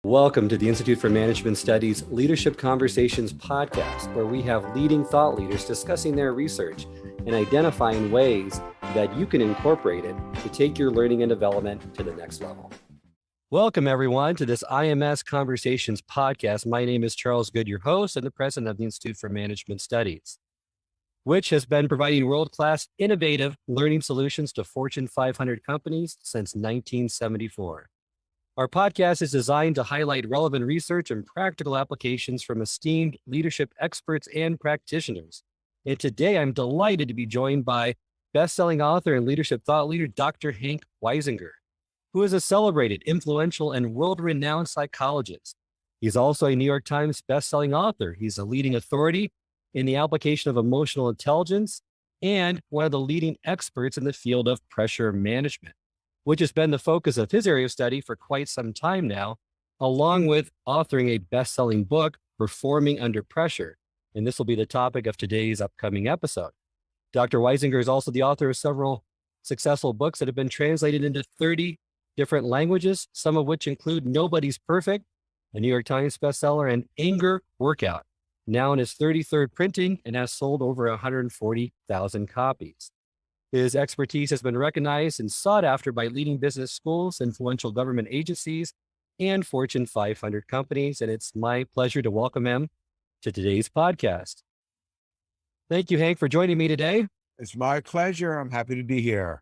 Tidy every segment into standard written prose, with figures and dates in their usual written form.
Welcome to the Institute for Management Studies Leadership Conversations podcast, where we have leading thought leaders discussing their research and identifying ways that you can incorporate it to take your learning and development to the next level. Welcome, everyone, to this IMS Conversations podcast. My name is Charles Good, your host and the president of the Institute for Management Studies, which has been providing world-class, innovative learning solutions to Fortune 500 companies since 1974. Our podcast is designed to highlight relevant research and practical applications from esteemed leadership experts and practitioners. And today, I'm delighted to be joined by best-selling author and leadership thought leader, Dr. Hank Weisinger, who is a celebrated, influential, and world-renowned psychologist. He's also a New York Times bestselling author. He's a leading authority in the application of emotional intelligence and one of the leading experts in the field of pressure management, which has been the focus of his area of study for quite some time now, along with authoring a best-selling book, Performing Under Pressure. And this will be the topic of today's upcoming episode. Dr. Weisinger is also the author of several successful books that have been translated into 30 different languages, some of which include Nobody's Perfect, a New York Times bestseller, and Anger Workout, now in his 33rd printing and has sold over 140,000 copies. His expertise has been recognized and sought after by leading business schools, influential government agencies, and Fortune 500 companies. And it's my pleasure to welcome him to today's podcast. Thank you, Hank, for joining me today. It's my pleasure. I'm happy to be here.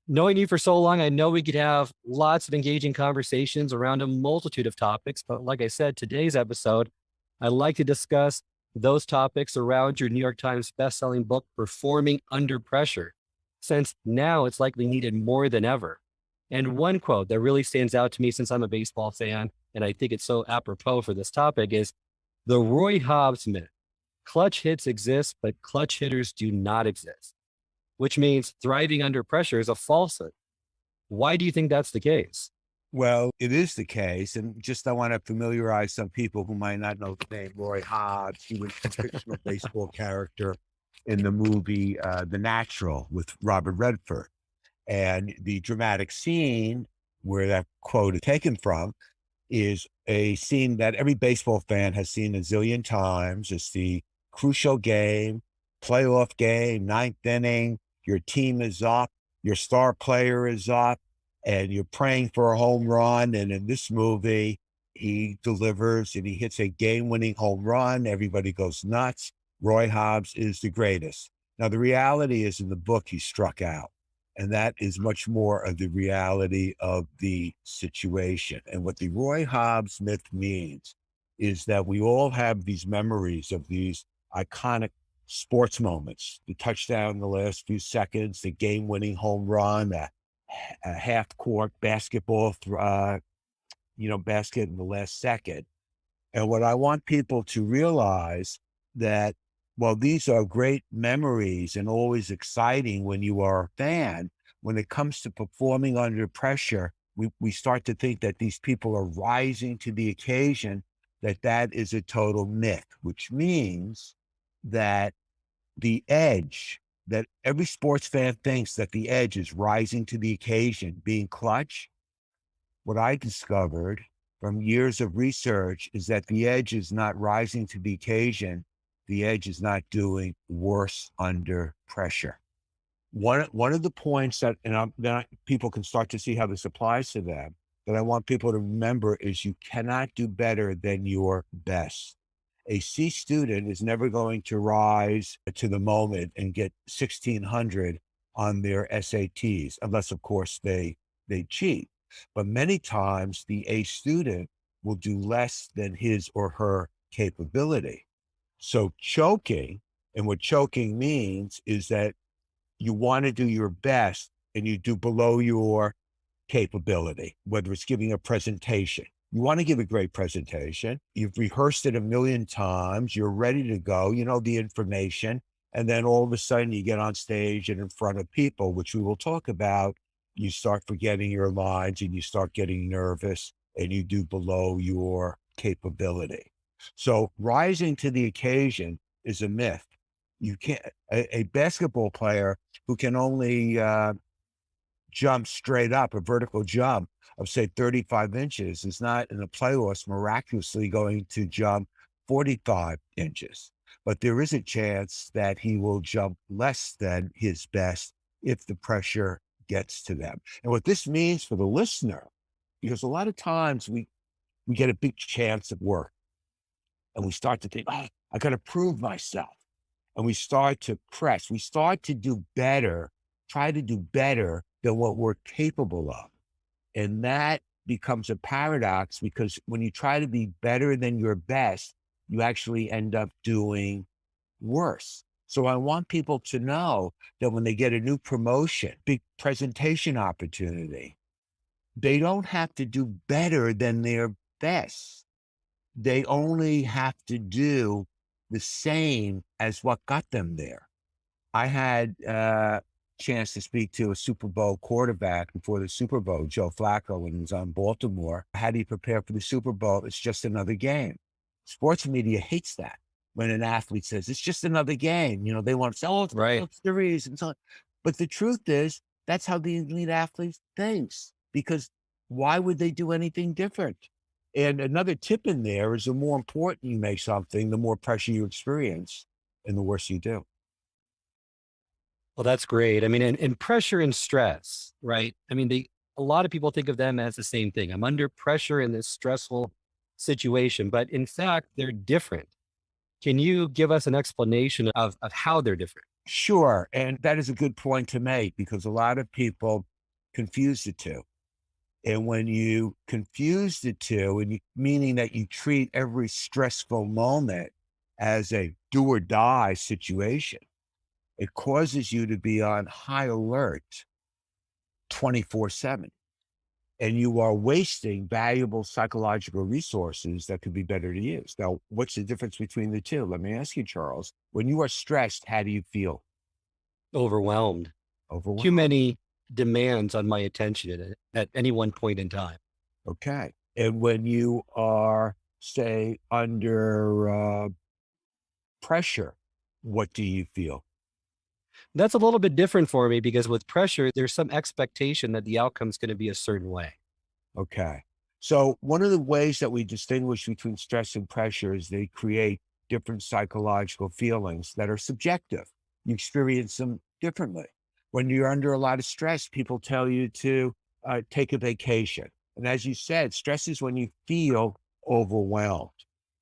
Knowing you for so long, I know we could have lots of engaging conversations around a multitude of topics. But like I said, today's episode, I'd like to discuss those topics around your New York Times bestselling book, Performing Under Pressure, since now it's likely needed more than ever. And one quote that really stands out to me, since I'm a baseball fan, and I think it's so apropos for this topic, is the Roy Hobbs myth. Clutch hits exist, but clutch hitters do not exist, which means thriving under pressure is a falsehood. Why do you think that's the case? Well, it is the case. And just I want to familiarize some people who might not know the name Roy Hobbs. He was a fictional baseball character in the movie The Natural with Robert Redford. And the dramatic scene where that quote is taken from is a scene that every baseball fan has seen a zillion times. It's the crucial game, playoff game, ninth inning. Your team is up, your star player is up, and you're praying for a home run. And in this movie, he delivers and he hits a game-winning home run. Everybody goes nuts. Roy Hobbs is the greatest. Now, the reality is in the book, he struck out. And that is much more of the reality of the situation. And what the Roy Hobbs myth means is that we all have these memories of these iconic sports moments, the touchdown in the last few seconds, the game-winning home run, a half-court basketball, basket in the last second. And what I want people to realize that, while these are great memories and always exciting when you are a fan, when it comes to performing under pressure, we start to think that these people are rising to the occasion, that is a total myth, which means that the edge, that every sports fan thinks that the edge is rising to the occasion, being clutch. What I discovered from years of research is that the edge is not rising to the occasion. The edge is not doing worse under pressure. One of the points that, then people can start to see how this applies to them, that I want people to remember is you cannot do better than your best. A C student is never going to rise to the moment and get 1,600 on their SATs, unless, of course, they cheat. But many times the A student will do less than his or her capability. So choking, and what choking means is that you want to do your best and you do below your capability, whether it's giving a presentation. You want to give a great presentation. You've rehearsed it a million times. You're ready to go. You know the information. And then all of a sudden you get on stage and in front of people, which we will talk about. You start forgetting your lines and you start getting nervous and you do below your capability. So rising to the occasion is a myth. You can't, a basketball player who can only jump straight up, a vertical jump of say 35 inches is not in a playoffs miraculously going to jump 45 inches. But there is a chance that he will jump less than his best if the pressure gets to them. And what this means for the listener, because a lot of times we get a big chance at work and we start to think, oh, I got to prove myself. And we start to press, we start to do better, try to do better than what we're capable of. And that becomes a paradox because when you try to be better than your best, you actually end up doing worse. So I want people to know that when they get a new promotion, big presentation opportunity, they don't have to do better than their best. They only have to do the same as what got them there. I had a chance to speak to a Super Bowl quarterback before the Super Bowl, Joe Flacco, when he was on Baltimore. How do you prepare for the Super Bowl? It's just another game. Sports media hates that when an athlete says, it's just another game. You know, they want to say, oh, it's a series and so on. But the truth is, that's how the elite athlete thinks, because why would they do anything different? And another tip in there is the more important you make something, the more pressure you experience and the worse you do. Well, that's great. I mean, and pressure and stress, right? I mean, a lot of people think of them as the same thing. I'm under pressure in this stressful situation, but in fact, they're different. Can you give us an explanation of how they're different? Sure. And that is a good point to make because a lot of people confuse the two. And when you confuse the two, and meaning that you treat every stressful moment as a do or die situation, it causes you to be on high alert 24/7. And you are wasting valuable psychological resources that could be better to use. Now, what's the difference between the two? Let me ask you, Charles. When you are stressed, how do you feel? Overwhelmed. Overwhelmed. Too many demands on my attention at any one point in time. Okay. And when you are, say, under pressure, what do you feel? That's a little bit different for me because with pressure, there's some expectation that the outcome's going to be a certain way. Okay. So one of the ways that we distinguish between stress and pressure is they create different psychological feelings that are subjective. You experience them differently. When you're under a lot of stress, people tell you to take a vacation. And as you said, stress is when you feel overwhelmed.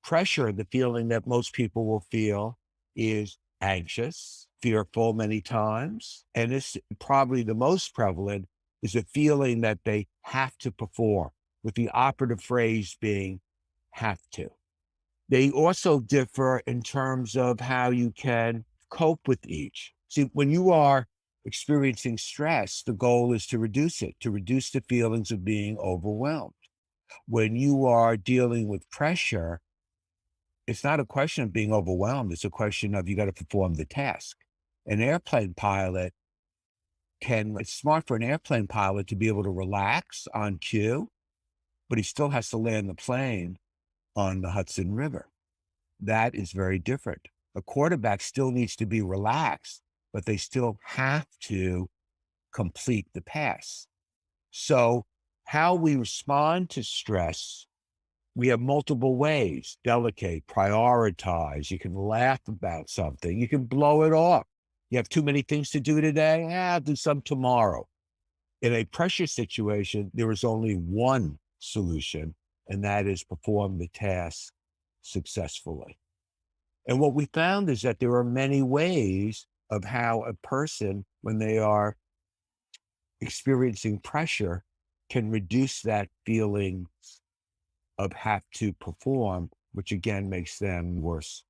Pressure, the feeling that most people will feel, is anxious, fearful many times. And this probably the most prevalent is a feeling that they have to perform, with the operative phrase being have to. They also differ in terms of how you can cope with each. See, when you are experiencing stress, the goal is to reduce it, to reduce the feelings of being overwhelmed. When you are dealing with pressure, it's not a question of being overwhelmed. It's a question of you got to perform the task. An airplane pilot it's smart for an airplane pilot to be able to relax on cue, but he still has to land the plane on the Hudson River. That is very different. A quarterback still needs to be relaxed, but they still have to complete the pass. So how we respond to stress, we have multiple ways: delegate, prioritize. You can laugh about something. You can blow it off. You have too many things to do today? I'll do some tomorrow. In a pressure situation, there is only one solution, and that is perform the task successfully. And what we found is that there are many ways of how a person, when they are experiencing pressure, can reduce that feeling of have to perform, which again makes them worse.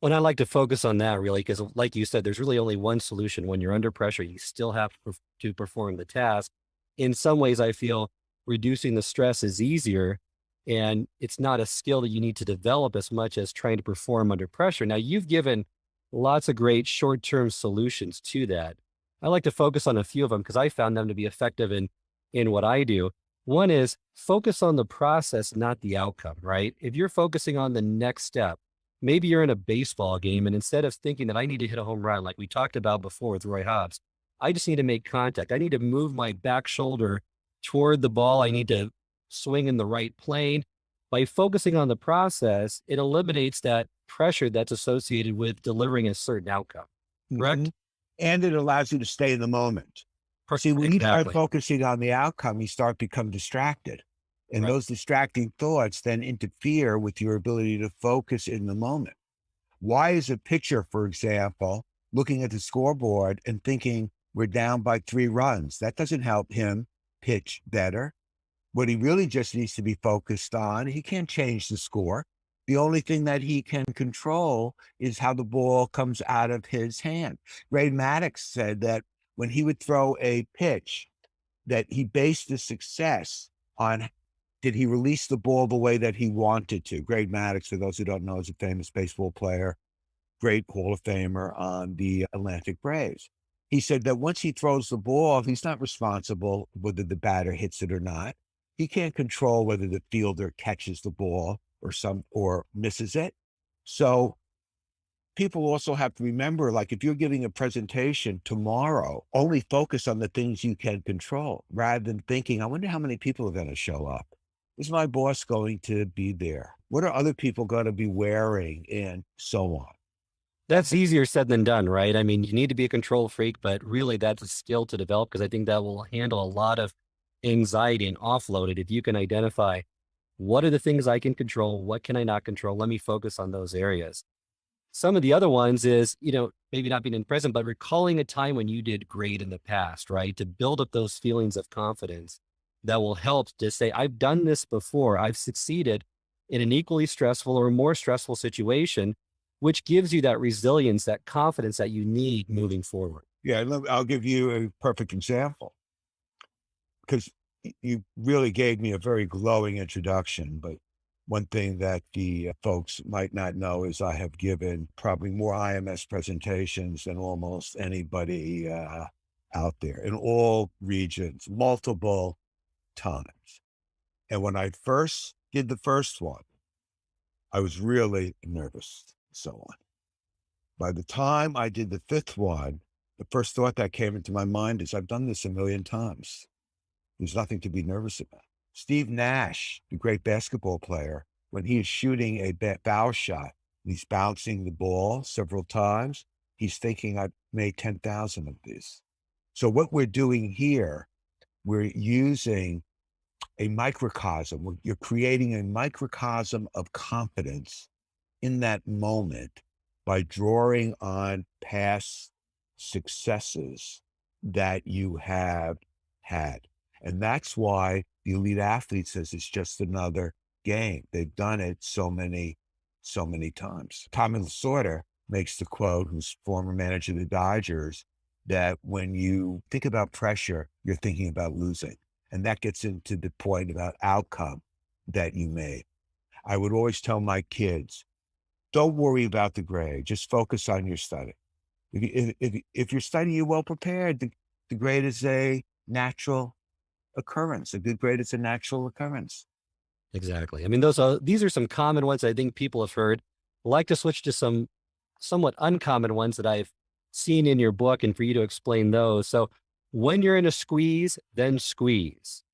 Well, I like to focus on that really, because like you said, there's really only one solution. When you're under pressure, you still have to perform the task. In some ways, I feel reducing the stress is easier, and it's not a skill that you need to develop as much as trying to perform under pressure. Now, you've given lots of great short-term solutions to that. I like to focus on a few of them because I found them to be effective in what I do. One is focus on the process, not the outcome, right? If you're focusing on the next step, maybe you're in a baseball game, and instead of thinking that I need to hit a home run, like we talked about before with Roy Hobbs, I just need to make contact. I need to move my back shoulder toward the ball. I need to swing in the right plane. By focusing on the process, it eliminates that pressure that's associated with delivering a certain outcome. Mhm. Correct? And it allows you to stay in the moment. See, when you start Exactly. focusing on the outcome, you start become distracted. And Right. those distracting thoughts then interfere with your ability to focus in the moment. Why is a pitcher, for example, looking at the scoreboard and thinking we're down by 3 runs? That doesn't help him pitch better. What he really just needs to be focused on, he can't change the score. The only thing that he can control is how the ball comes out of his hand. Ray Maddox said that when he would throw a pitch, that he based the success on did he release the ball the way that he wanted to. Greg Maddox, for those who don't know, is a famous baseball player, great Hall of Famer on the Atlantic Braves. He said that once he throws the ball, he's not responsible whether the batter hits it or not. He can't control whether the fielder catches the ball or misses it. So people also have to remember, like if you're giving a presentation tomorrow, only focus on the things you can control rather than thinking, I wonder how many people are going to show up. Is my boss going to be there? What are other people going to be wearing? And so on. That's easier said than done, right? I mean, you need to be a control freak, but really that's a skill to develop because I think that will handle a lot of anxiety and offload it. If you can identify what are the things I can control, what can I not control? Let me focus on those areas. Some of the other ones is, maybe not being in the present, but recalling a time when you did great in the past, right? To build up those feelings of confidence that will help to say, I've done this before. I've succeeded in an equally stressful or more stressful situation, which gives you that resilience, that confidence that you need moving forward. Yeah, I'll give you a perfect example because you really gave me a very glowing introduction. But one thing that the folks might not know is I have given probably more IMS presentations than almost anybody out there in all regions, multiple times. And when I first did the first one, I was really nervous, so on. By the time I did the fifth one, the first thought that came into my mind is I've done this a million times. There's nothing to be nervous about. Steve Nash, the great basketball player, when he is shooting a foul shot, and he's bouncing the ball several times, he's thinking, I've made 10,000 of these. So what we're doing here, we're using a microcosm. You're creating a microcosm of confidence in that moment by drawing on past successes that you have had. And that's why the elite athlete says it's just another game. They've done it so many times. Tommy Lasorda makes the quote, who's former manager of the Dodgers, that when you think about pressure, you're thinking about losing. And that gets into the point about outcome that you made. I would always tell my kids, don't worry about the grade. Just focus on your study. If you're studying, you're well prepared. The grade is a natural occurrence. A good grade is a natural occurrence. Exactly. I mean, these are some common ones I think people have heard. I'd like to switch to some somewhat uncommon ones that I've seen in your book and for you to explain those. So when you're in a squeeze, then squeeze.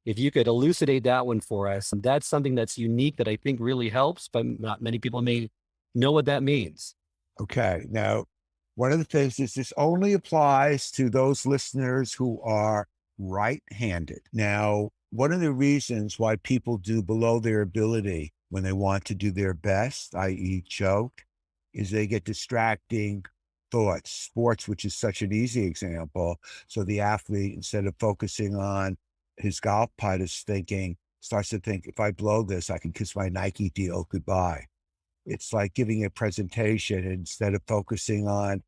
If you could elucidate that one for us, and that's something that's unique that I think really helps, but not many people may know what that means. Okay. Now, one of the things is this only applies to those listeners who are right-handed. Now, one of the reasons why people do below their ability when they want to do their best, i.e. choke, is they get distracting thoughts. Sports, which is such an easy example. So the athlete, instead of focusing on his golf putt, is starts to think, if I blow this, I can kiss my Nike deal goodbye. It's like giving a presentation. Instead of focusing on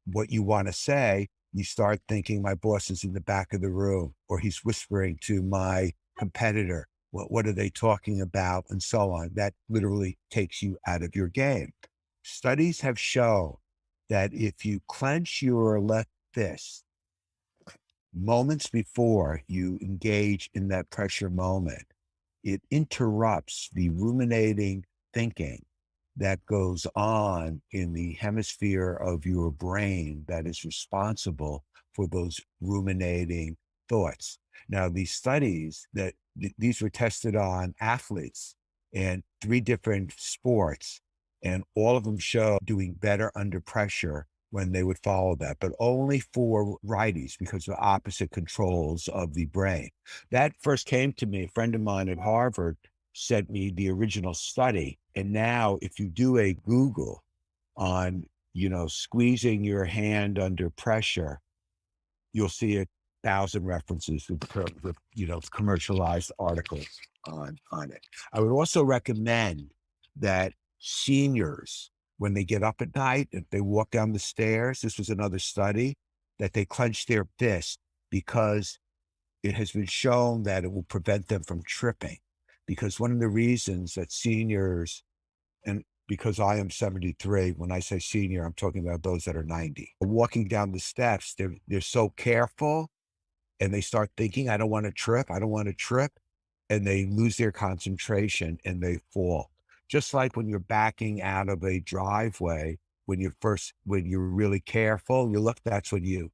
what you want to say, you start thinking my boss is in the back of the room, or he's whispering to my competitor. What are they talking about? And so on. That literally takes you out of your game. Studies have shown that if you clench your left fist moments before you engage in that pressure moment, it interrupts the ruminating thinking that goes on in the hemisphere of your brain that is responsible for those ruminating thoughts. Now, these studies these were tested on athletes in 3 different sports, and all of them show doing better under pressure when they would follow that, but only for righties because of opposite controls of the brain. That first came to me, a friend of mine at Harvard sent me the original study. And now if you do a Google on, squeezing your hand under pressure, you'll see 1,000 references in terms of, commercialized articles on it. I would also recommend that seniors, when they get up at night, if they walk down the stairs, this was another study, that they clench their fist because it has been shown that it will prevent them from tripping. Because one of the reasons that seniors, and because I am 73, when I say senior, I'm talking about those that are 90. Walking down the steps, they're so careful and they start thinking, I don't want to trip, I don't want to trip. And they lose their concentration and they fall. Just like when you're backing out of a driveway, when you're really careful, that's when you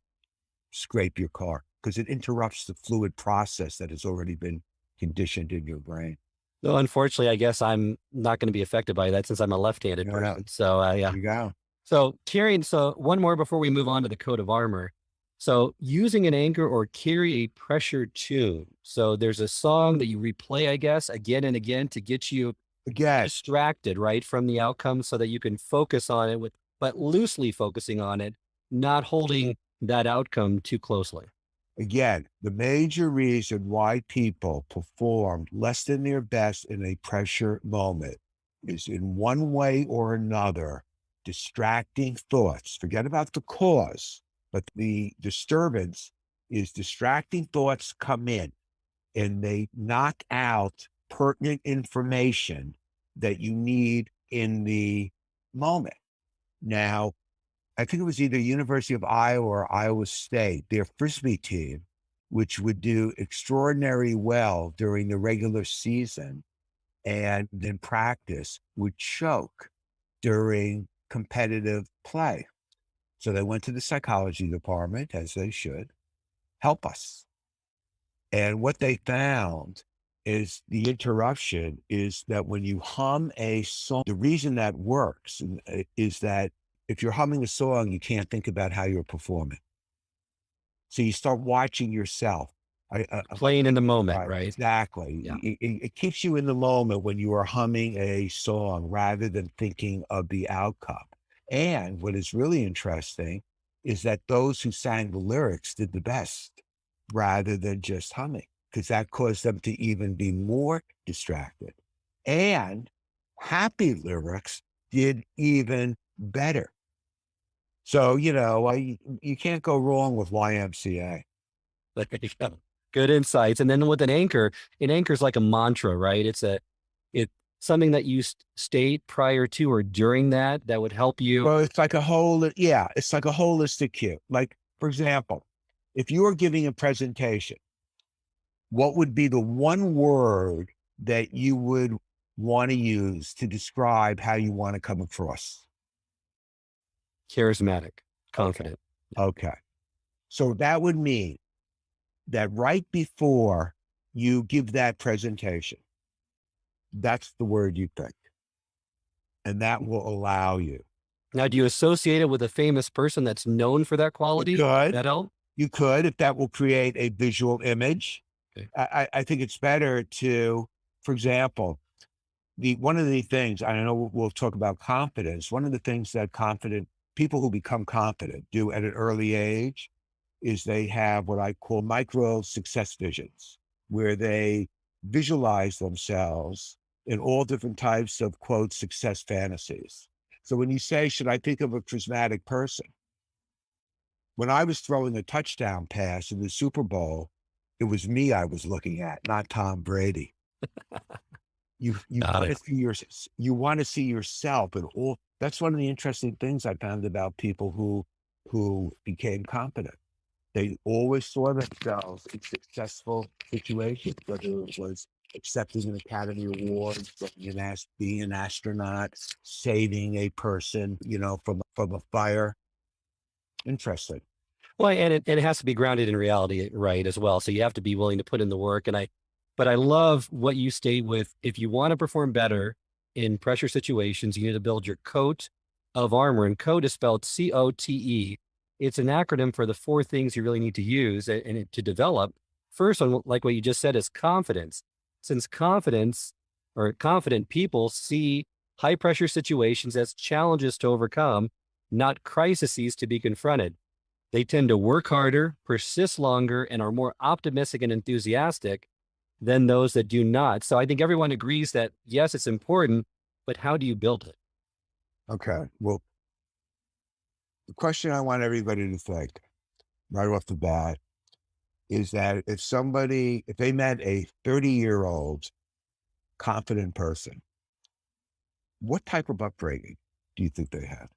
scrape your car because it interrupts the fluid process that has already been conditioned in your brain. No, unfortunately, I guess I'm not going to be affected by that since I'm a left-handed person. So, yeah. There you go. So, carrying, one more before we move on to the coat of armor. So, using an anchor or carry a pressure tune. So, there's a song that you replay, I guess, again and again to get you distracted, right, from the outcome so that you can focus on it but loosely focusing on it, not holding that outcome too closely. Again, the major reason why people perform less than their best in a pressure moment is in one way or another, distracting thoughts. Forget about the cause, but the disturbance is distracting thoughts come in and they knock out pertinent information that you need in the moment. Now, I think it was either University of Iowa or Iowa State, their Frisbee team, which would do extraordinarily well during the regular season and in practice would choke during competitive play. So they went to the psychology department, as they should, help us. And what they found is the interruption is that when you hum a song, the reason that works is that if you're humming a song, you can't think about how you're performing. So you start watching yourself. Playing in the moment, right? Exactly. Yeah. It keeps you in the moment when you are humming a song rather than thinking of the outcome. And what is really interesting is that those who sang the lyrics did the best rather than just humming, because that caused them to even be more distracted. And happy lyrics did even better. So, you can't go wrong with YMCA. Good insights. And then with an anchor's like a mantra, right? It's something that you state prior to or during that would help you. Well, it's like it's like a holistic cue. Like, for example, if you are giving a presentation, what would be the one word that you would want to use to describe how you want to come across? Charismatic, confident. Okay. So that would mean that right before you give that presentation, that's the word you pick. And that will allow you. Now, do you associate it with a famous person that's known for that quality? That help? You could, if that will create a visual image. Okay. I think it's better to, for example, one of the things, I know we'll talk about confidence, one of the things that people who become confident do at an early age is they have what I call micro success visions, where they visualize themselves in all different types of, quote, success fantasies. So when you say, should I think of a charismatic person? When I was throwing a touchdown pass in the Super Bowl, it was me I was looking at, not Tom Brady. You want to see yourself and all. That's one of the interesting things I found about people who became competent. They always saw themselves in successful situations, whether it was accepting an Academy Award, being an astronaut, saving a person, from a fire. Interesting. Well, and it has to be grounded in reality, right, as well. So you have to be willing to put in the work. But I love what you state with, if you want to perform better in pressure situations, you need to build your coat of armor. And code is spelled COTE. It's an acronym for the four things you really need to use to develop. First one, like what you just said, is confidence. Since confidence or confident people see high pressure situations as challenges to overcome, not crises to be confronted. They tend to work harder, persist longer, and are more optimistic and enthusiastic than those that do not. So I think everyone agrees that yes, it's important, but how do you build it? Okay. Well, the question I want everybody to think right off the bat is that if they met a 30-year-old confident person, what type of upbringing do you think they had?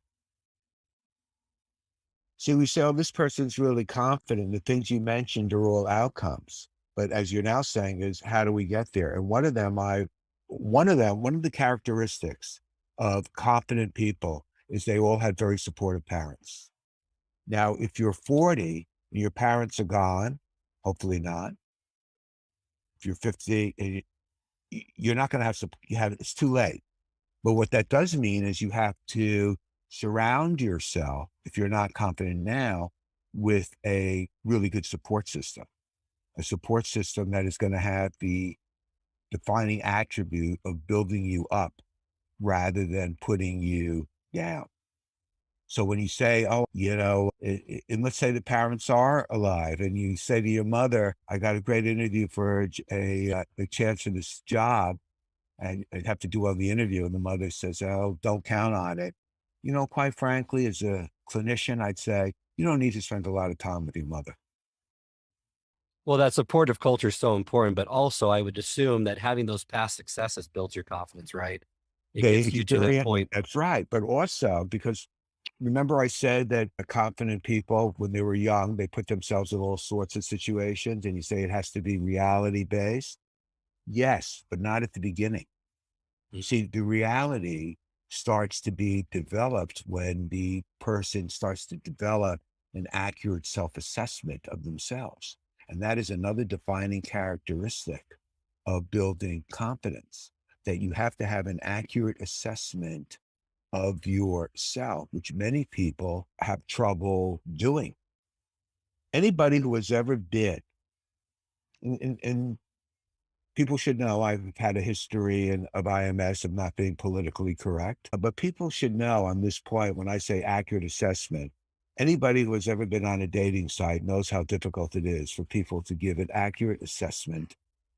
See, we say, oh, this person's really confident. The things you mentioned are all outcomes. But as you're now saying is, how do we get there? And one of the characteristics of confident people is they all had very supportive parents. Now, if you're 40 and your parents are gone, hopefully not. If you're 50, and you're not going to it's too late. But what that does mean is you have to surround yourself, if you're not confident now, with a really good support system, a support system that is going to have the defining attribute of building you up rather than putting you down. So when you say, oh, and let's say the parents are alive and you say to your mother, I got a great interview for a chance for this job, and I'd have to do all the interview. And the mother says, oh, don't count on it. Quite frankly, as a clinician, I'd say, you don't need to spend a lot of time with your mother. Well, that supportive culture is so important, but also I would assume that having those past successes builds your confidence, right? It They gets you to that experience, point. that's right. But also because remember I said that confident people, when they were young, they put themselves in all sorts of situations and you say it has to be reality based. Yes, but not at the beginning. Mm. See, the reality starts to be developed when the person starts to develop an accurate self-assessment of themselves. And that is another defining characteristic of building confidence, that you have to have an accurate assessment of yourself, which many people have trouble doing. Anybody who has ever been, and people should know I've had a history of IMS of not being politically correct, but people should know on this point, when I say accurate assessment, anybody who has ever been on a dating site knows how difficult it is for people to give an accurate assessment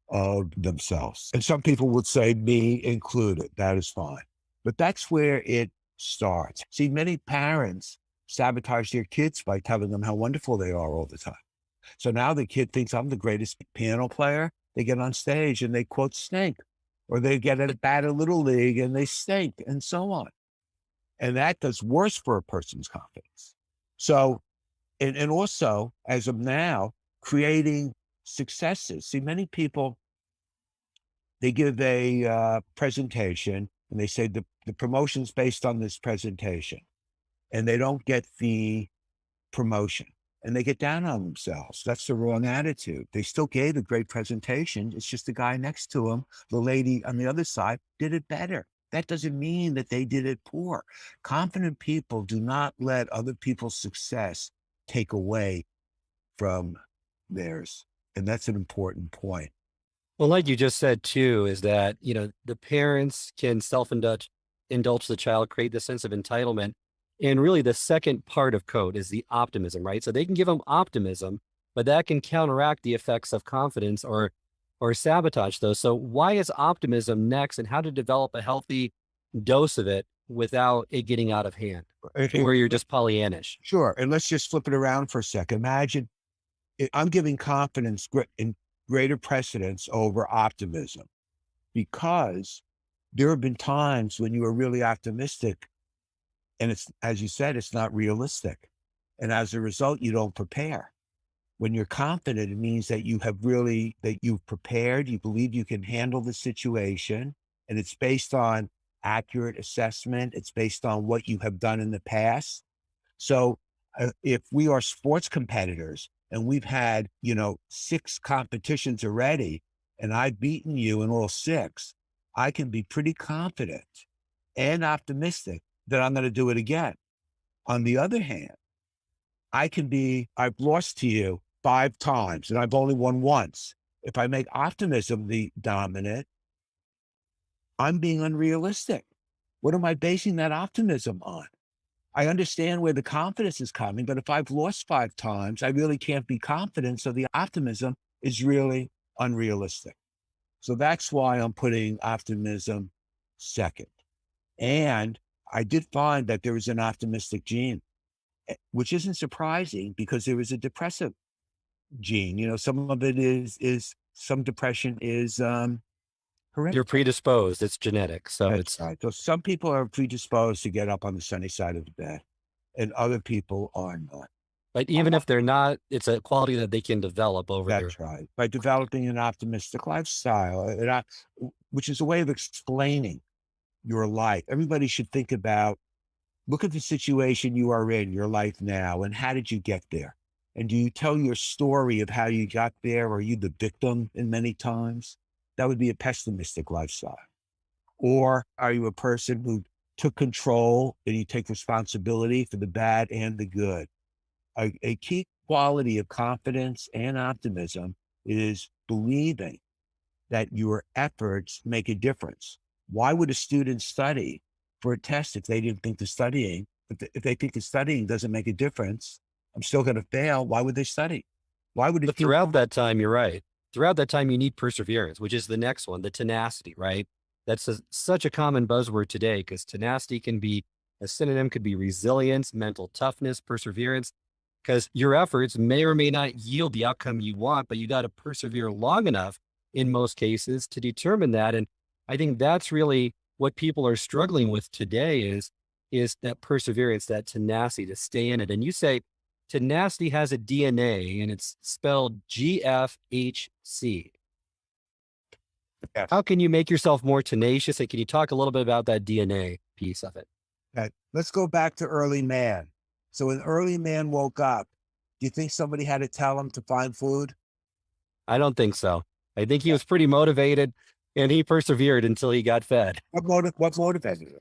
of themselves. And some people would say, me included, that is fine. But that's where it starts. See, many parents sabotage their kids by telling them how wonderful they are all the time. So now the kid thinks I'm the greatest piano player. They get on stage and they quote stink, or they get at a bat at Little League and they stink, and so on. And that does worse for a person's confidence. So, and also as of now, creating successes. See, many people, they give a presentation and they say the promotion's based on this presentation, and they don't get the promotion and they get down on themselves. That's the wrong attitude. They still gave a great presentation. It's just the guy next to him, the lady on the other side, did it better. That doesn't mean that they did it poor. Confident people do not let other people's success take away from theirs. And that's an important point. Well, like you just said too, is that, the parents can indulge the child, create the sense of entitlement. And really the second part of code is the optimism, right? So they can give them optimism, but that can counteract the effects of confidence or sabotage those. So why is optimism next, and how to develop a healthy dose of it without it getting out of hand, where you're just Pollyannish? Sure. And let's just flip it around for a second. Imagine I'm giving confidence in greater precedence over optimism, because there have been times when you are really optimistic and it's, as you said, it's not realistic. And as a result, you don't prepare. When you're confident, it means that that you've prepared, you believe you can handle the situation, and it's based on accurate assessment. It's based on what you have done in the past. So If we are sports competitors and we've had, 6 competitions already, and I've beaten you in all 6, I can be pretty confident and optimistic that I'm going to do it again. On the other hand, I've lost to you 5 times and I've only won once. If I make optimism the dominant, I'm being unrealistic. What am I basing that optimism on? I understand where the confidence is coming, but if I've lost 5 times, I really can't be confident. So the optimism is really unrealistic. So that's why I'm putting optimism second. And I did find that there is an optimistic gene, which isn't surprising because there is a depressive gene. Some of it is some depression is You're hereditary. predisposed. It's genetic. So That's it's, right. So some people are predisposed to get up on the sunny side of the bed, and other people are not. but even if they're not, it's a quality that they can develop over their. That's right. By developing an optimistic lifestyle, which is a way of explaining your life. Everybody should think about, look at the situation you are in, your life now, and how did you get there? And do you tell your story of how you got there? Are you the victim in many times? That would be a pessimistic lifestyle. Or are you a person who took control and you take responsibility for the bad and the good? A key quality of confidence and optimism is believing that your efforts make a difference. Why would a student study for a test if they didn't think the studying, if they think the studying doesn't make a difference, I'm still going to fail. Why would they study? Why would it But feel? throughout that time, you're right. Throughout that time, you need perseverance, which is the next one, the tenacity, right? That's such a common buzzword today because tenacity can be a synonym, could be resilience, mental toughness, perseverance, because your efforts may or may not yield the outcome you want, but you got to persevere long enough in most cases to determine that. And I think that's really what people are struggling with today is that perseverance, that tenacity to stay in it. And you say, tenacity has a DNA and it's spelled GFHC. Yes. How can you make yourself more tenacious? And can you talk a little bit about that DNA piece of it? Okay. Let's go back to early man. So when early man woke up, do you think somebody had to tell him to find food? I don't think so. I think he was pretty motivated and he persevered until he got fed. What motivated him?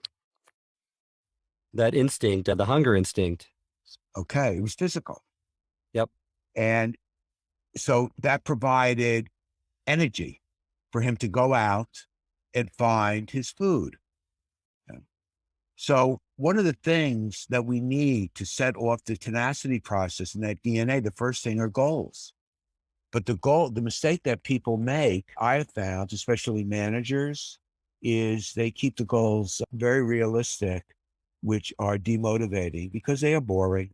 That instinct, the hunger instinct. Okay, it was physical. Yep. And so that provided energy for him to go out and find his food. So one of the things that we need to set off the tenacity process in that DNA, the first thing are goals. But the mistake that people make, I have found, especially managers, is they keep the goals very realistic, which are demotivating because they are boring.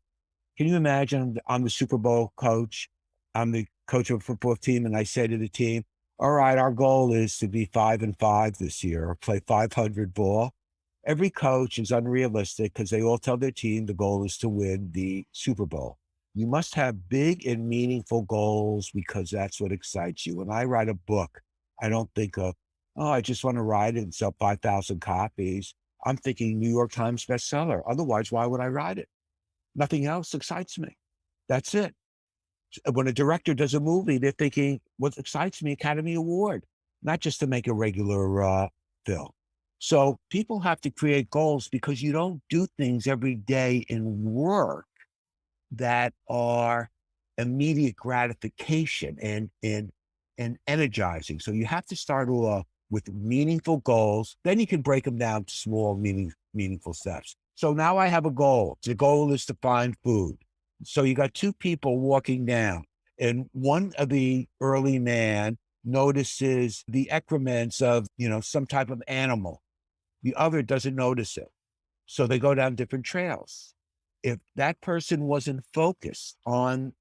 Can you imagine I'm the Super Bowl coach, I'm the coach of a football team, and I say to the team, all right, our goal is to be 5-5 this year or play 500 ball. Every coach is unrealistic because they all tell their team the goal is to win the Super Bowl. You must have big and meaningful goals because that's what excites you. When I write a book, I don't think of, oh, I just want to write it and sell 5,000 copies. I'm thinking New York Times bestseller. Otherwise, why would I write it? Nothing else excites me. That's it. When a director does a movie, they're thinking, what excites me, Academy Award, not just to make a regular film. So people have to create goals because you don't do things every day in work that are immediate gratification and energizing. So you have to start off with meaningful goals. Then you can break them down to small, meaningful steps. So now I have a goal. The goal is to find food. So you got 2 people walking down, and one of the early man notices the excrements of, some type of animal. The other doesn't notice it. So they go down different trails. If that person wasn't focused on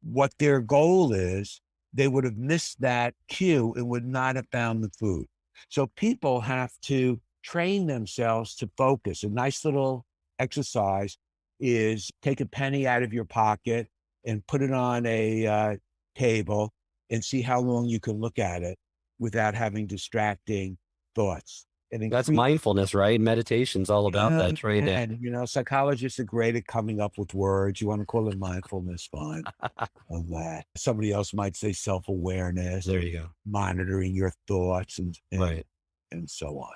what their goal is, they would have missed that cue and would not have found the food. So people have to train themselves to focus. A nice little exercise is take a penny out of your pocket and put it on a table and see how long you can look at it without having distracting thoughts. and That's increase. mindfulness, right? Meditation's all about that, right? And, psychologists are great at coming up with words. You want to call it mindfulness, fine. Of that. Somebody else might say self-awareness, There you go. monitoring your thoughts Right. and so on.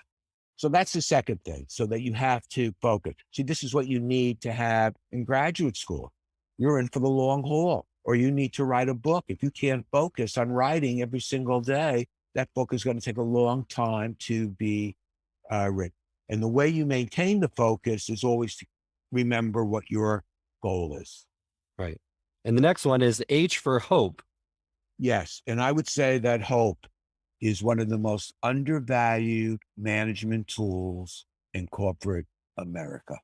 So that's the second thing, so that you have to focus. See, this is what you need to have in graduate school. You're in for the long haul, or you need to write a book. If you can't focus on writing every single day, that book is going to take a long time to be written. And the way you maintain the focus is always to remember what your goal is. Right. And the next one is H for hope. Yes. And I would say that hope is one of the most undervalued management tools in corporate America.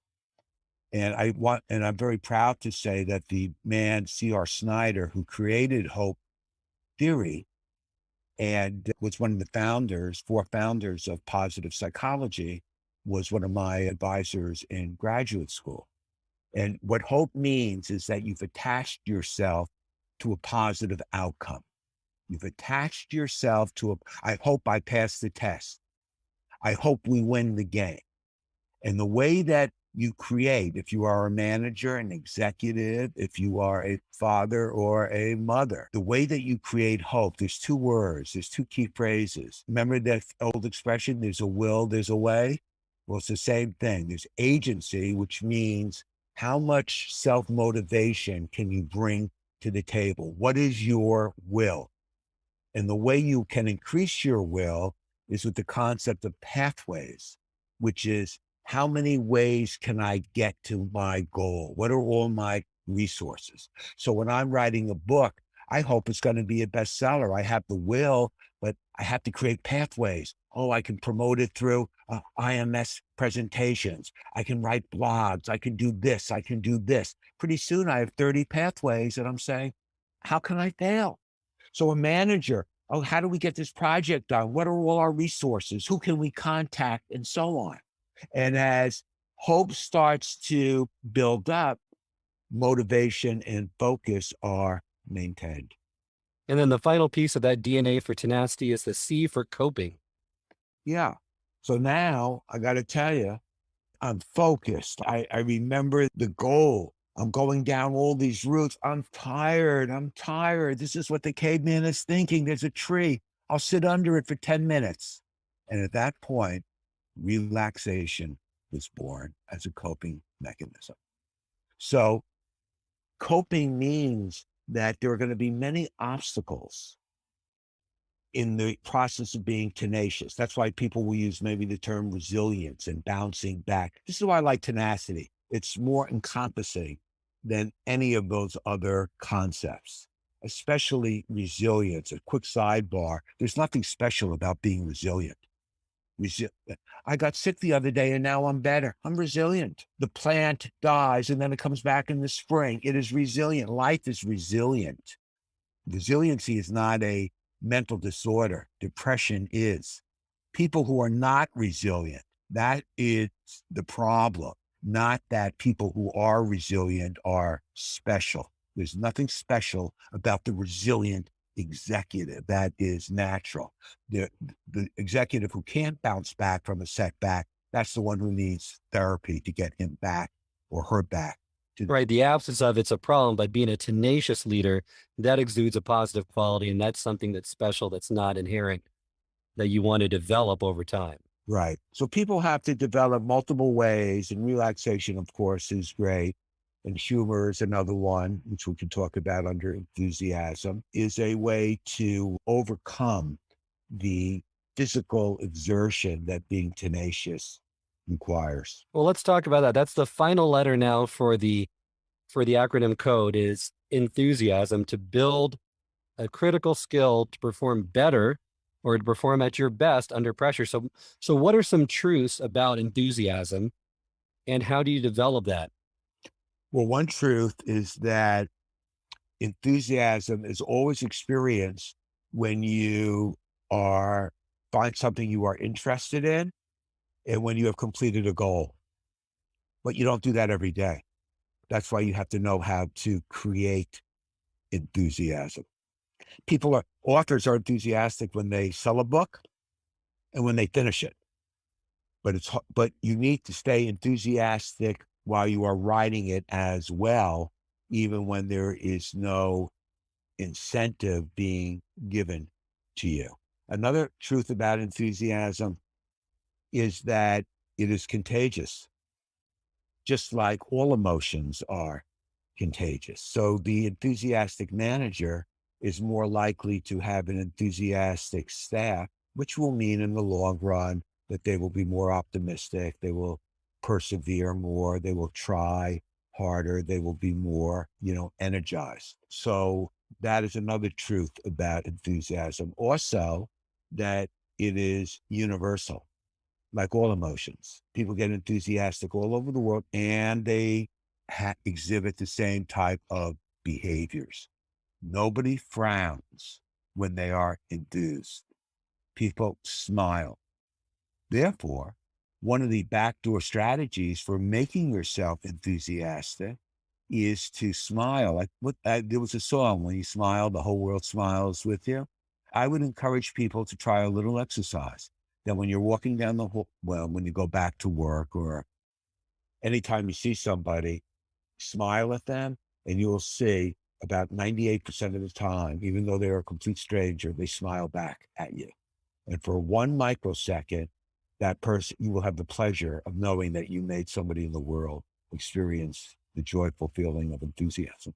And I'm very proud to say that the man, C.R. Snyder, who created hope theory and was one of the four founders of positive psychology, was one of my advisors in graduate school. And what hope means is that you've attached yourself to a positive outcome. You've attached yourself to I hope I pass the test. I hope we win the game. And the way that you create, if you are a manager, an executive, if you are a father or a mother, the way that you create hope, there's two words, there's two key phrases. Remember that old expression, there's a will, there's a way? Well, it's the same thing. There's agency, which means how much self-motivation can you bring to the table? What is your will? And the way you can increase your will is with the concept of pathways, which is how many ways can I get to my goal? What are all my resources? So when I'm writing a book, I hope it's going to be a bestseller. I have the will, but I have to create pathways. Oh, I can promote it through IMS presentations. I can write blogs. I can do this. I can do this. Pretty soon I have 30 pathways and I'm saying, how can I fail? So a manager, oh, how do we get this project done? What are all our resources? Who can we contact? And so on. And as hope starts to build up, motivation and focus are maintained. And then the final piece of that DNA for tenacity is the C for coping. Yeah. So now I got to tell you, I'm focused. I remember the goal. I'm going down all these routes. I'm tired. This is what the caveman is thinking. There's a tree. I'll sit under it for 10 minutes. And at that point, relaxation was born as a coping mechanism. So coping means that there are going to be many obstacles in the process of being tenacious. That's why people will use maybe the term resilience and bouncing back. This is why I like tenacity. It's more encompassing than any of those other concepts, especially resilience. A quick sidebar, there's nothing special about being resilient. I got sick the other day and now I'm better. I'm resilient. The plant dies and then it comes back in the spring. It is resilient. Life is resilient. Resiliency is not a mental disorder. Depression is. People who are not resilient, that is the problem. Not that people who are resilient are special. There's nothing special about the resilient executive. That is natural. The executive who can't bounce back from a setback, that's the one who needs therapy to get him back or her back. Right. The absence of it's a problem, but being a tenacious leader, that exudes a positive quality. And that's something that's special, that's not inherent, that you want to develop over time. Right. So people have to develop multiple ways, and relaxation, of course, is great. And humor is another one, which we can talk about under enthusiasm, is a way to overcome the physical exertion that being tenacious requires. Well, let's talk about that. That's the final letter now for the acronym code is enthusiasm, to build a critical skill to perform better or to perform at your best under pressure. So what are some truths about enthusiasm and how do you develop that? Well, one truth is that enthusiasm is always experienced when you find something you are interested in and when you have completed a goal. But you don't do that every day. That's why you have to know how to create enthusiasm. Authors are enthusiastic when they sell a book and when they finish it. but you need to stay enthusiastic while you are writing it as well, even when there is no incentive being given to you. Another truth about enthusiasm is that it is contagious, just like all emotions are contagious. So the enthusiastic manager is more likely to have an enthusiastic staff, which will mean in the long run that they will be more optimistic, they will persevere more, they will try harder, they will be more, energized. So that is another truth about enthusiasm. Also, that it is universal, like all emotions. People get enthusiastic all over the world and they exhibit the same type of behaviors. Nobody frowns when they are enthused. People smile. Therefore, one of the backdoor strategies for making yourself enthusiastic is to smile. There was a song, when you smile, the whole world smiles with you. I would encourage people to try a little exercise. That when you're walking down the hall, well, when you go back to work or anytime you see somebody, smile at them, and you will see about 98% of the time, even though they're a complete stranger, they smile back at you. And for 1 microsecond, that person, you will have the pleasure of knowing that you made somebody in the world experience the joyful feeling of enthusiasm.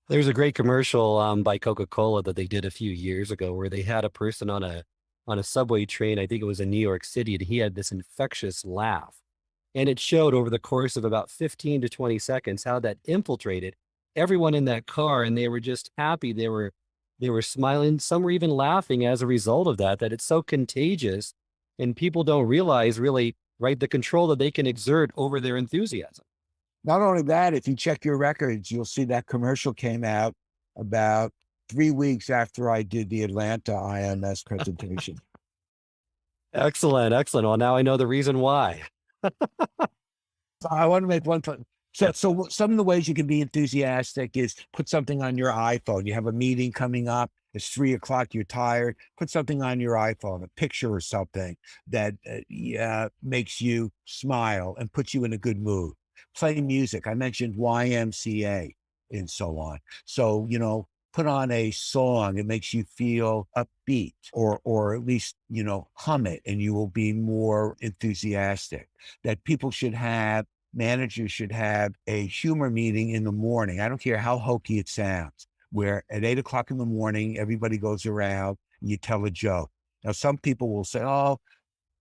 There's a great commercial by Coca-Cola that they did a few years ago where they had a person on a subway train. I think it was in New York City, and he had this infectious laugh. And it showed over the course of about 15 to 20 seconds how that infiltrated everyone in that car, and they were just happy. They were smiling. Some were even laughing as a result of that, that it's so contagious, and people don't realize really, right, the control that they can exert over their enthusiasm. Not only that, if you check your records, you'll see that commercial came out about 3 weeks after I did the Atlanta IMS presentation. Excellent, excellent. Well, now I know the reason why. So I want to make one point. So some of the ways you can be enthusiastic is put something on your iPhone. You have a meeting coming up. It's 3 o'clock. You're tired. Put something on your iPhone, a picture or something that makes you smile and puts you in a good mood. Play music. I mentioned YMCA and so on. So, put on a song. It makes you feel upbeat or at least, hum it, and you will be more enthusiastic. That managers should have a humor meeting in the morning. I don't care how hokey it sounds, where at 8 o'clock in the morning, everybody goes around and you tell a joke. Now, some people will say, oh,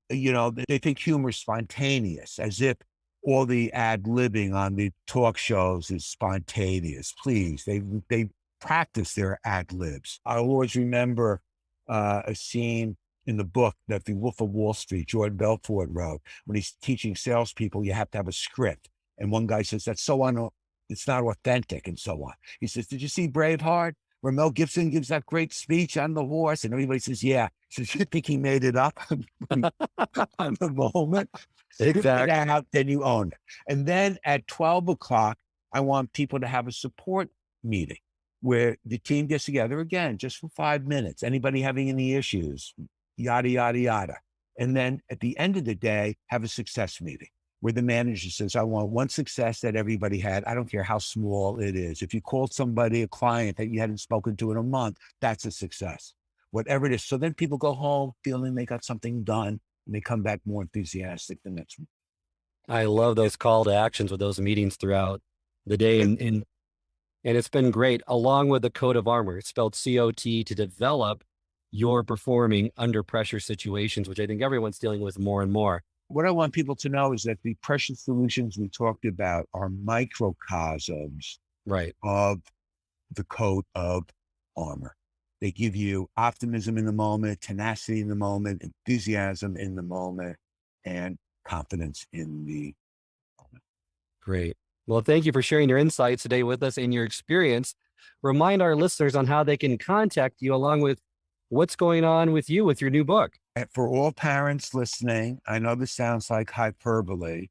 they think humor is spontaneous, as if all the ad-libbing on the talk shows is spontaneous. Please, they practice their ad-libs. I always remember a scene in the book that The Wolf of Wall Street, Jordan Belfort wrote, when he's teaching salespeople, you have to have a script. And one guy says, it's not authentic, and so on. He says, did you see Braveheart, where Mel Gibson gives that great speech on the horse? And everybody says, yeah. He says, you think he made it up on the moment? Exactly. Get it out, then you own it. And then at 12 o'clock, I want people to have a support meeting where the team gets together again, just for 5 minutes. Anybody having any issues, yada, yada, yada. And then at the end of the day, have a success meeting where the manager says, I want one success that everybody had. I don't care how small it is. If you called somebody, a client that you hadn't spoken to in a month, that's a success, whatever it is. So then people go home feeling they got something done, and they come back more enthusiastic the next week. I love those call to actions with those meetings throughout the day. And it's been great, along with the coat of armor. It's spelled COT, to develop your performing under pressure situations, which I think everyone's dealing with more and more. What I want people to know is that the pressure solutions we talked about are microcosms Right. of the coat of armor. They give you optimism in the moment, tenacity in the moment, enthusiasm in the moment, and confidence in the moment. Great. Well, thank you for sharing your insights today with us and your experience. Remind our listeners on how they can contact you, along with what's going on with you with your new book. And for all parents listening, I know this sounds like hyperbole,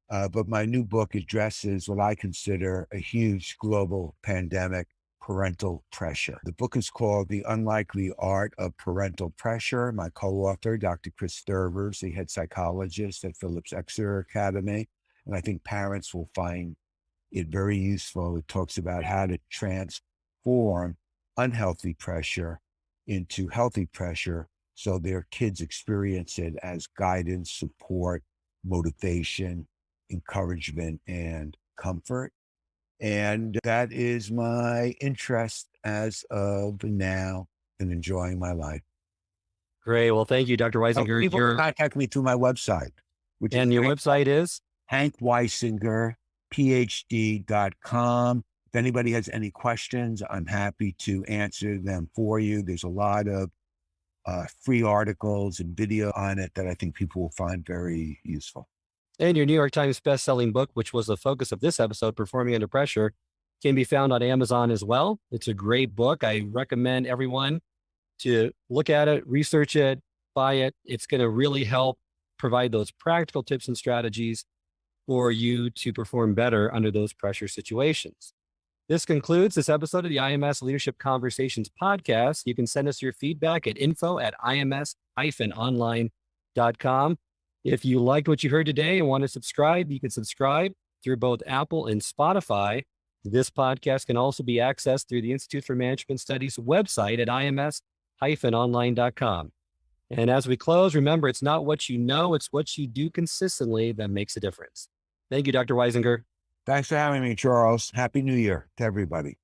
but my new book addresses what I consider a huge global pandemic parental pressure. The book is called The Unlikely Art of Parental Pressure. My co-author, Dr. Chris Thurvers, the head psychologist at Phillips Exeter Academy. And I think parents will find it very useful. It talks about how to transform unhealthy pressure into healthy pressure so their kids experience it as guidance, support, motivation, encouragement, and comfort. And that is my interest as of now in enjoying my life. Great. Well, thank you, Dr. Weisinger. People can contact me through my website, which and is your website is? HankWeisingerPhD.com. If anybody has any questions, I'm happy to answer them for you. There's a lot of free articles and video on it that I think people will find very useful. And your New York Times bestselling book, which was the focus of this episode, Performing Under Pressure, can be found on Amazon as well. It's a great book. I recommend everyone to look at it, research it, buy it. It's going to really help provide those practical tips and strategies for you to perform better under those pressure situations. This concludes this episode of the IMS Leadership Conversations podcast. You can send us your feedback at info@ims-online.com. If you liked what you heard today and want to subscribe, you can subscribe through both Apple and Spotify. This podcast can also be accessed through the Institute for Management Studies website at ims-online.com. And as we close, remember, it's not what you know, it's what you do consistently that makes a difference. Thank you, Dr. Weisinger. Thanks for having me, Charles. Happy New Year to everybody.